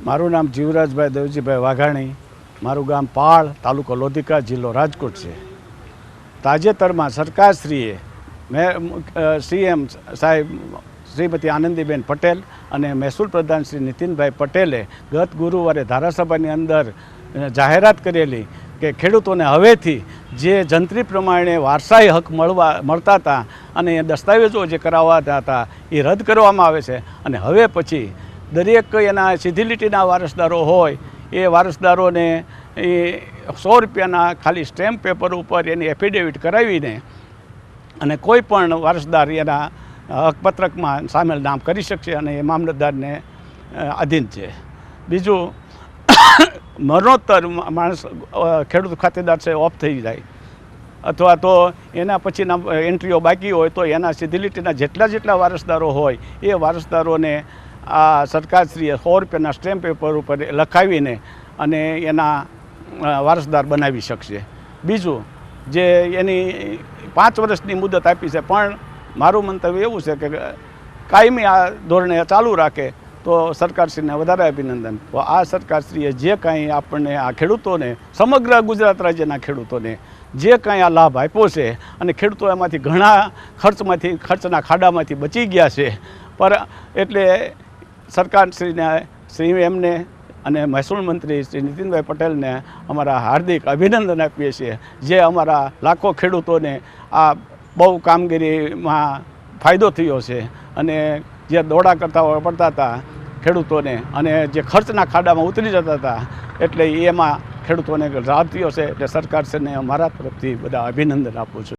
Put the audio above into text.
મારું નામ જીવરાજભાઈ દેવજીભાઈ વાઘાણી, મારું ગામ પાળ, તાલુકો લોધિકા, જિલ્લો રાજકોટ છે. તાજેતરમાં સરકારશ્રીએ સીએમ સાહેબ શ્રીમતી આનંદીબેન પટેલ અને મહેસૂલ પ્રધાન શ્રી નીતિનભાઈ પટેલે ગત ગુરુવારે ધારાસભાની અંદર જાહેરાત કરેલી કે ખેડૂતોને હવેથી જે જંત્રી પ્રમાણે વારસાઈ હક મળતા હતા અને એ દસ્તાવેજો જે કરાવવાતા હતા એ રદ કરવામાં આવે છે અને હવે પછી દરેક એના સીધી લીટીના વારસદારો હોય એ વારસદારોને એ 100 રૂપિયાના ખાલી સ્ટેમ્પ પેપર ઉપર એની એફિડેવિટ કરાવીને અને કોઈ પણ વારસદાર એના હકપત્રકમાં સામેલ નામ કરી શકશે અને એ મામલતદારને આધીન છે. બીજું, મરણોત્તર માણસ ખેડૂત ખાતેદાર છે ઓફ થઈ જાય અથવા તો એના પછીના એન્ટ્રીઓ બાકી હોય તો એના સીધી લીટીના જેટલા વારસદારો હોય એ વારસદારોને આ સરકારશ્રીએ 100 રૂપિયાના સ્ટેમ્પ પેપર ઉપર લખાવીને અને એના વારસદાર બનાવી શકશે. બીજું, જે એની 5 વર્ષની મુદત આપી છે, પણ મારું મંતવ્ય એવું છે કે કાયમી આ ધોરણે ચાલુ રાખે તો સરકારશ્રીને વધારે અભિનંદન. તો આ સરકારશ્રીએ જે કાંઈ આપણને આ ખેડૂતોને, સમગ્ર ગુજરાત રાજ્યના ખેડૂતોને જે કાંઈ આ લાભ આપ્યો છે અને ખેડૂતો એમાંથી ઘણા ખર્ચના ખાડામાંથી બચી ગયા છે. પર એટલે સરકારશ્રીને, શ્રી એમને અને મહેસૂલ મંત્રી શ્રી નીતિનભાઈ પટેલને અમારા હાર્દિક અભિનંદન આપીએ છીએ, જે અમારા લાખો ખેડૂતોને આ બહુ કામગીરીમાં ફાયદો થયો છે અને જે દોડા કરતા પડતા હતા ખેડૂતોને અને જે ખર્ચના ખાડામાં ઉતરી જતા હતા એટલે એમાં ખેડૂતોને લાભ થયો છે. એટલે સરકારશ્રીને અમારા તરફથી બધા અભિનંદન આપું છું.